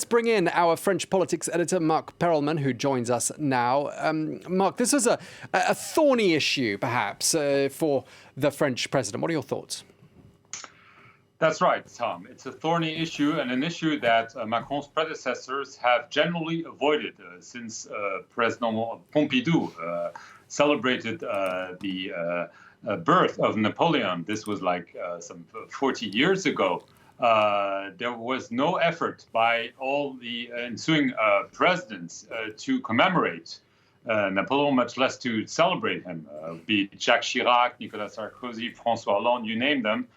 bring in our French politics editor, Marc Perelman, who joins us now. Marc, this is a thorny issue, perhaps, for the French president. What are your thoughts? That's right, Tom. It's a thorny issue and an issue that Macron's predecessors have generally avoided since President Pompidou celebrated the birth of Napoleon. This was like some 40 years ago. There was no effort by all the ensuing presidents to commemorate Napoleon, much less to celebrate him. Be it Jacques Chirac, Nicolas Sarkozy, François Hollande, you name them.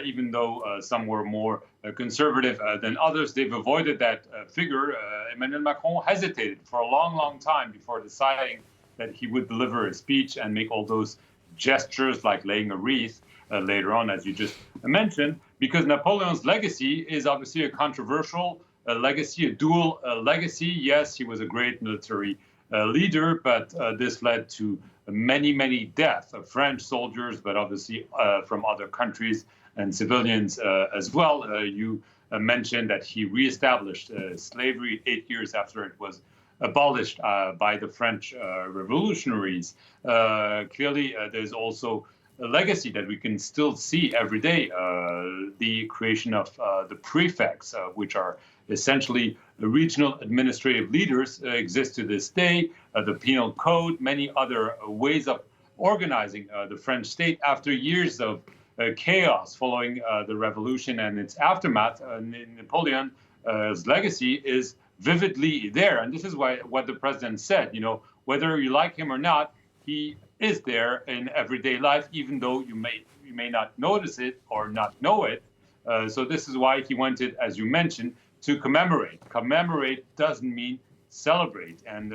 Even though some were more conservative than others, they've avoided that figure. Emmanuel Macron hesitated for a long, long time before deciding that he would deliver a speech and make all those gestures like laying a wreath later on, as you just mentioned, because Napoleon's legacy is obviously a controversial legacy, a dual legacy. Yes, he was a great military leader, but this led to many, many deaths of French soldiers, but obviously from other countries and civilians as well. You mentioned that he reestablished slavery 8 years after it was abolished by the French revolutionaries. Clearly, there's also a legacy that we can still see every day, the creation of the prefects, which are essentially the regional administrative leaders, exist to this day, the penal code, many other ways of organizing the French state after years of chaos following the revolution and its aftermath. Napoleon's legacy is vividly there. And this is what the president said, whether you like him or not, he is there in everyday life, even though you may not notice it or not know it. So this is why he wanted, as you mentioned, to commemorate. Commemorate doesn't mean celebrate. And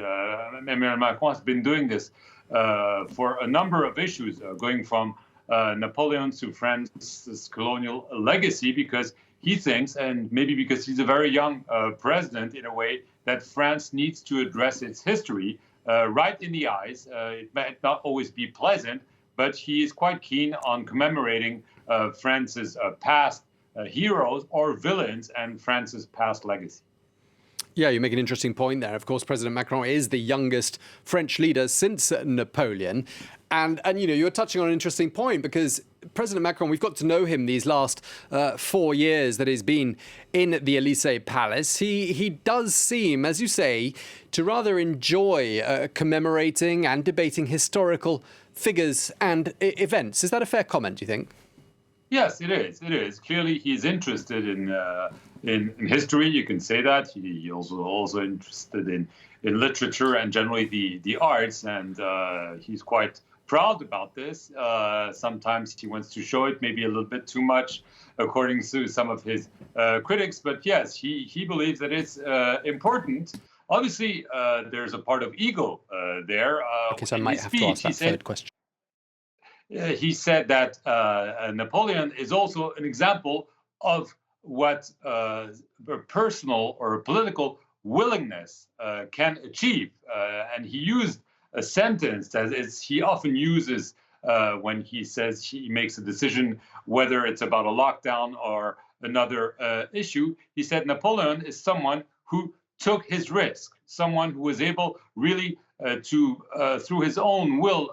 Emmanuel Macron has been doing this for a number of issues, going from Napoleon to France's colonial legacy, because he thinks, and maybe because he's a very young president in a way, that France needs to address its history right in the eyes. It might not always be pleasant, but he is quite keen on commemorating France's past heroes or villains and France's past legacy. Yeah, you make an interesting point there. Of course, President Macron is the youngest French leader since Napoleon. And you're touching on an interesting point, because President Macron, we've got to know him these last 4 years that he's been in the Elysee Palace. He does seem, as you say, to rather enjoy commemorating and debating historical figures and events. Is that a fair comment, do you think? Yes, it is. It is. Clearly, he's interested in history. You can say that. He also interested in literature and generally the arts, and he's quite proud about this. Sometimes he wants to show it, maybe a little bit too much, according to some of his critics. But yes, he believes that it's important. Obviously, there's a part of ego there. Okay, so I might have to ask that third question. He said that Napoleon is also an example of what a personal or a political willingness can achieve. And he used a sentence that he often uses when he says he makes a decision, whether it's about a lockdown or another issue. He said Napoleon is someone who took his risk, someone who was able really to, through his own will,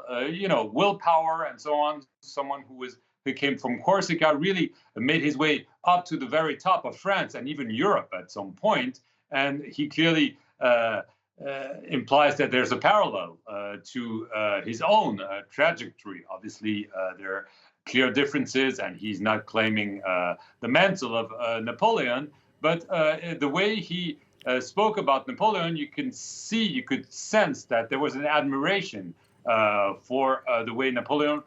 willpower and so on, someone who came from Corsica, really made his way up to the very top of France and even Europe at some point. And he clearly implies that there's a parallel to his own trajectory. Obviously, there are clear differences, and he's not claiming the mantle of Napoleon. But the way he spoke about Napoleon, you could sense that there was an admiration for the way Napoleon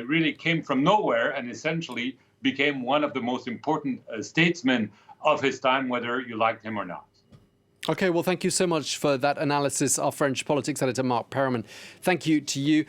really came from nowhere and essentially became one of the most important statesmen of his time, whether you liked him or not. OK, well, thank you so much for that analysis. Our French politics editor, Marc Perelman. Thank you to you.